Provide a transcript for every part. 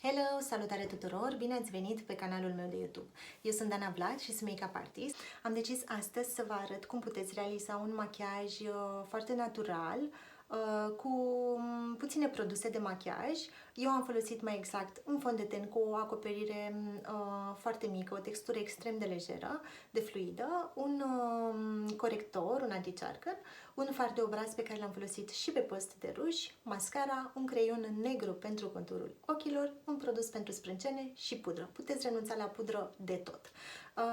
Hello! Salutare tuturor! Bine ați venit pe canalul meu de YouTube. Eu sunt Dana Vlad și sunt make-up artist. Am decis astăzi să vă arăt cum puteți realiza un machiaj foarte natural cu puține produse de machiaj. Eu am folosit mai exact un fond de ten cu o acoperire foarte mică, o textură extrem de lejeră, de fluidă, un corector, un anti-cearcăn, un far de obraz pe care l-am folosit și pe post de ruj, mascara, un creion negru pentru conturul ochilor, un produs pentru sprâncene și pudră. Puteți renunța la pudră de tot.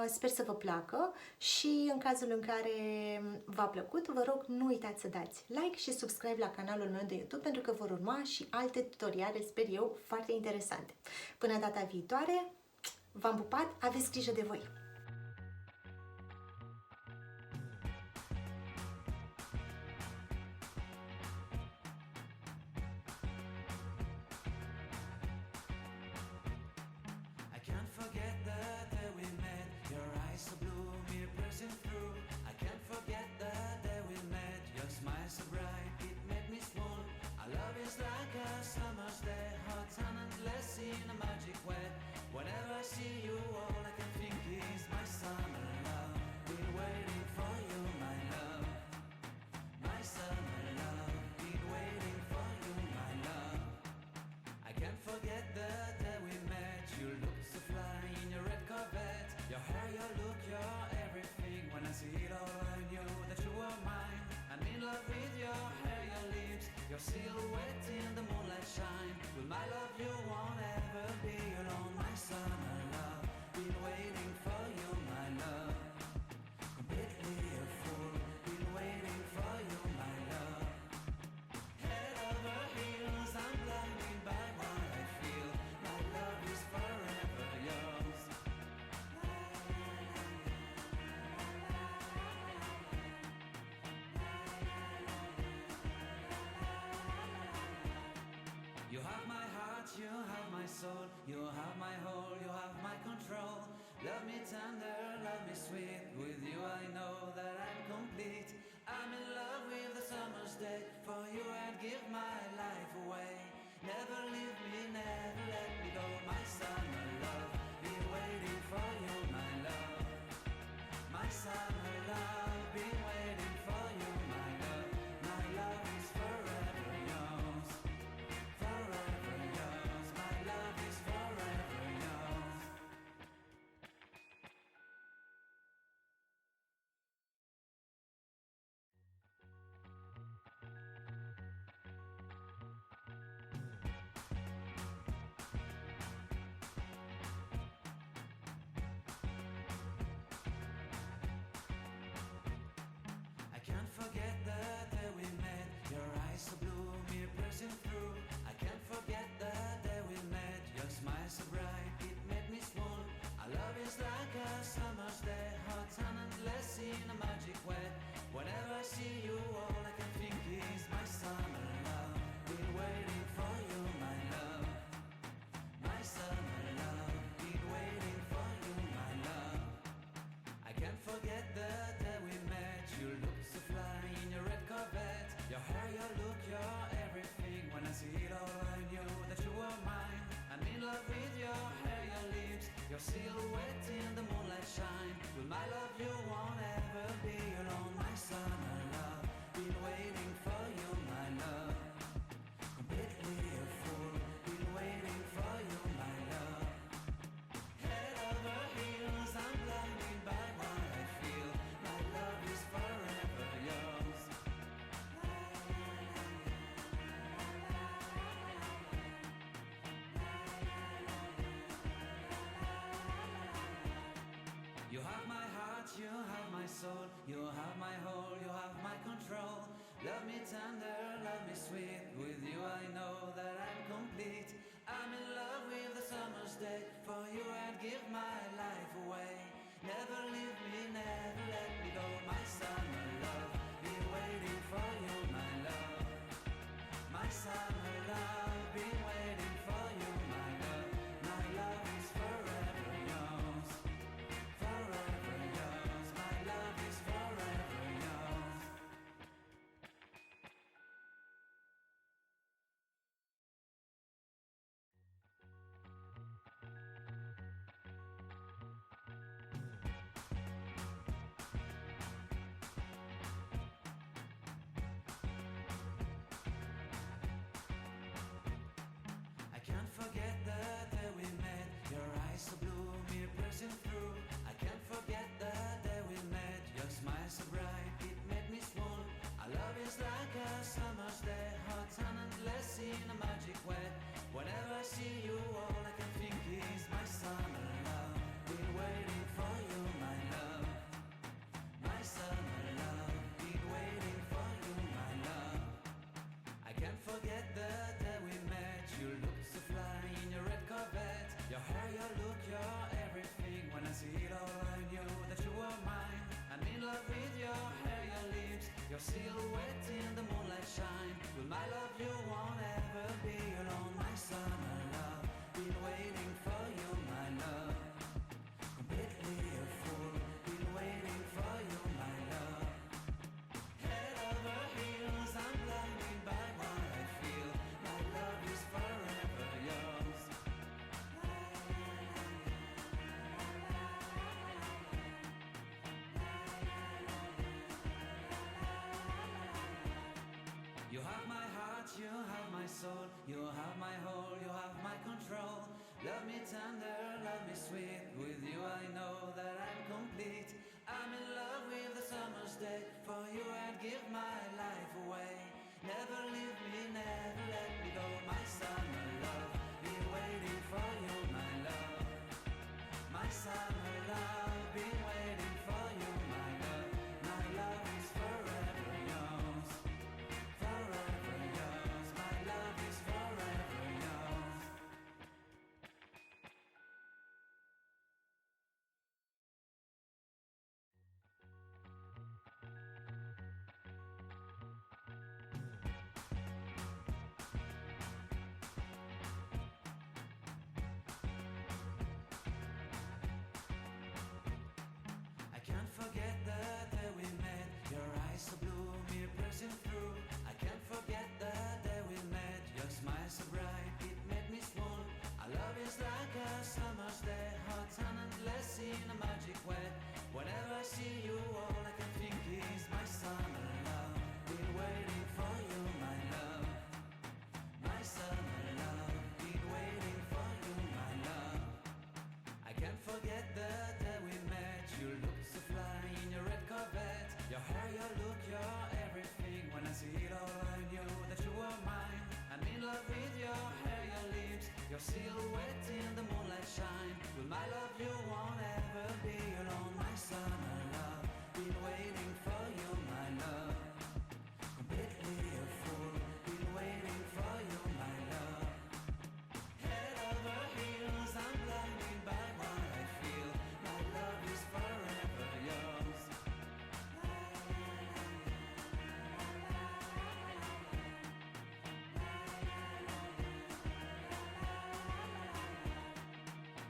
Sper să vă placă și în cazul în care v-a plăcut, vă rog, nu uitați să dați like și subscribe la canalul meu de YouTube pentru că vor urma și alte tutoriale, sper eu, foarte interesante. Până data viitoare, v-am pupat, aveți grijă de voi! Whenever I see you, all I can think is my summer love. Been waiting for you, my love. My summer love. Been waiting for you, my love. I can't forget the day we met. You looked so fly in your red Corvette. Your hair, your look, your everything. When I see it all, I knew that you were mine. I'm in love with your hair, your lips, your silhouette in the moonlight shine. With my love, you won't ever be alone. My summer love, been waiting for you, my love. Completely a fool, been waiting for you, my love. Head over heels, I'm blinded by what I feel. My love is forever yours. You have my heart, you have my soul, you have my whole, you have my control. Love me tender, love me sweet, with you I know that I'm complete. I'm in love with the summer's day, for you I'd give my life away. Never leave me, never let me go, my summer love. Been waiting for you, my love. My summer love, been waiting for you, my love. My love is forever yours. Forever yours, my love is forever yours. I can't forget the day we met. Your eyes so blue, me pressing through. I can't forget the day we met. Your smile so bright, it made me swoon. Our love is like a summer's day, hot and endless in a magic way. Whenever I see you, all I can think is my summer love. Been waiting for you, my love. My summer love. Been waiting for you, my love. I can't forget the day we met. You looked so fly in your red Corvette. Your hair, your look, your everything. When I see it all, I knew that you were mine. I'm in love with your hair, your lips, your silhouette in the moonlight shine. With my love, you won't ever be alone. My summer love, been waiting for you, my love. Completely a fool, been waiting for you, my love. Head over heels, I'm blinded by what I feel. My love is forever yours. You have my heart, you have my soul, you have my whole, you have my control. Love me tender, love me sweet, with you I know that I'm complete. I'm in love with the summer's day, for you I'd give my life away. Never leave me, never let me go, my summer love. Been waiting for you, my love. My summer love, been waiting for you, my love. My love is forever yours. Forever yours, my love is forever yours. so bright, it made me swoon. Our love is like a summer's day, hot and endless in a magic way. Whenever I see you, all I can think is my summer love. Been waiting for you, my love. My summer love. Been waiting for you, my love. I can't forget the day we met. You looked so fly in your red Corvette. Your hair, your look, your everything. When I see it all, I knew that you were mine. I'm in love with your hair, your lips, your silhouette in the moonlight shine. With my love, you won't ever be alone. My summer love, been waiting for you, my love. Completely a fool, been waiting for you, my love. Head over heels, I'm blinded by what I feel. My love is forever yours. You have my heart, you have my soul, you have my whole, you have my control. Love me tender, love me sweet. With you I know that I'm complete. I'm in love with the summer's day. For you I'd give my life away. Never leave me, never let me go. My summer love, been waiting for you, my love. My summer love, been waiting for you, my love. My love is forever yours. Forever yours, my love is forever yours. I can't forget the day we met. Your eyes so blue, me pressing through. I can't forget the day we met. Your smile so bright, it made me swoon. Our love is like a summer's day, hot and endless in a magic way. Whenever I see you, all I can think is my summer love. Been waiting for you, my love. My summer love. Been waiting for you, my love. I can't forget the day we met. You looked so fly in your red Corvette. Your hair, your look, your everything. When I see it all, I knew that you were mine. I'm in love with your hair, your lips, your silhouette in the moonlight shine. With my love, you won't ever be alone. My summer love, been waiting for you, my love. Completely a fool, been waiting for you, my love. Head over heels, I'm blinded by what I feel. My love is forever yours.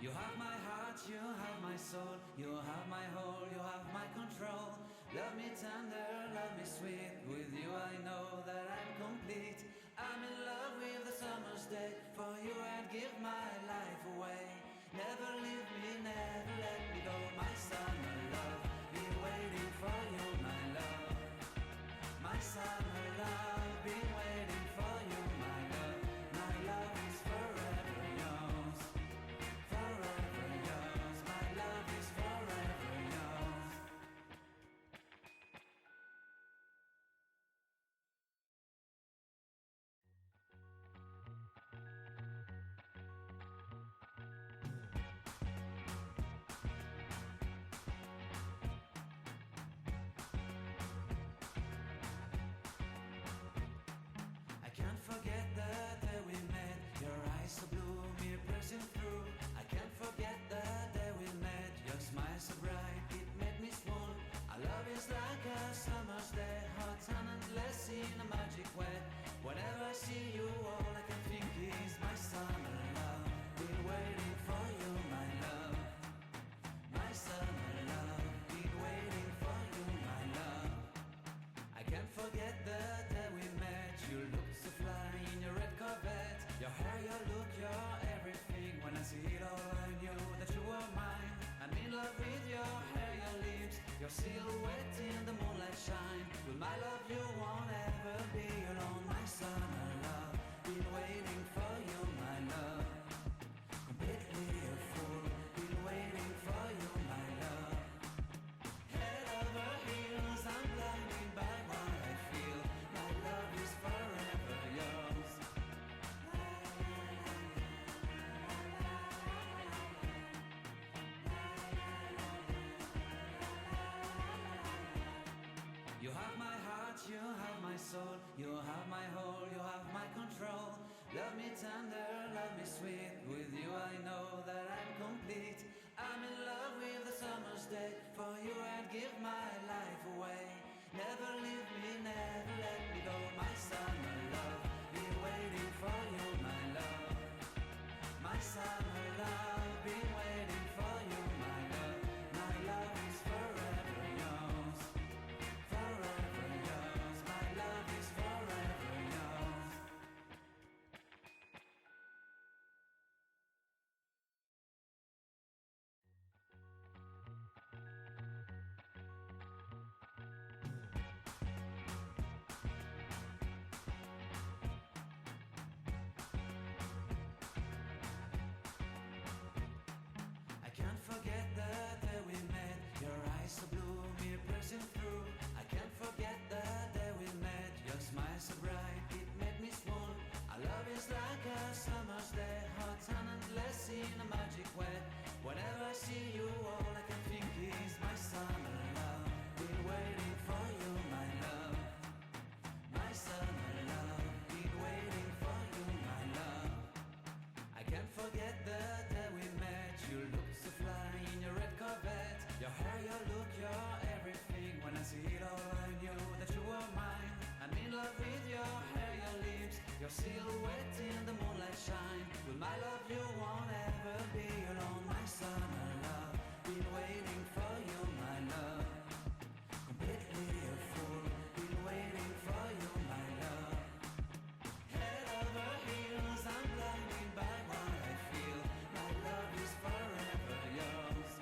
You have my heart, you have my soul, you have my whole, you have my control. Love me tender, love me sweet. With you I know that I'm complete. I'm in love with the summer's day. For you I'd give my life away. Never leave me, never let me go. My summer love, been waiting for you, my love. My summer love, been waiting for you, my love. My love is forever yours. Forever yours, my love is forever yours. I can't forget the day we met. Your eyes so blue, me pressing through. I can't forget the day we met. Your smile so bright, it made me swoon. Our love is like a summer's day, hot and endless in a magic way. Whenever I see you, all I can think is my summer love. Been waiting for you, my love. My summer love. Been waiting for you, my love. I can't forget the day we met. You looked so fly in your red Corvette. Your hair, your look, your everything. When I see it all, I knew that you were mine. I'm in love with your hair, your lips, your silhouette in the moonlight shine. With my love, you won't ever be alone. My summer love, been waiting for you, my love. Completely a fool, been waiting for you, my love. Head over heels, dancing in a magic way. Whenever I see you, all I can think is my summer love. Been waiting for you, my love. My summer love. Been waiting for you, my love. I can't forget the day we met. You looked so fly in your red Corvette. Your hair, your look, your everything. When I see it all, I knew that you were mine. I'm in love with your hair, your lips, your silhouette in the moonlight shine. With my love, you won't ever be alone. My summer love, been waiting for you, my love. Completely a fool, been waiting for you, my love. Head over heels, I'm blinded by what I feel. My love is forever yours.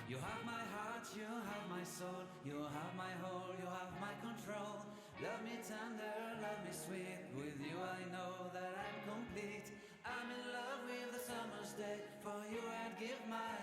You have my heart, you have my soul, you have my whole, you have my control. Love me tender, love me sweet. With you I know that I'm complete. I'm in love with the summer's day. For you I'd give my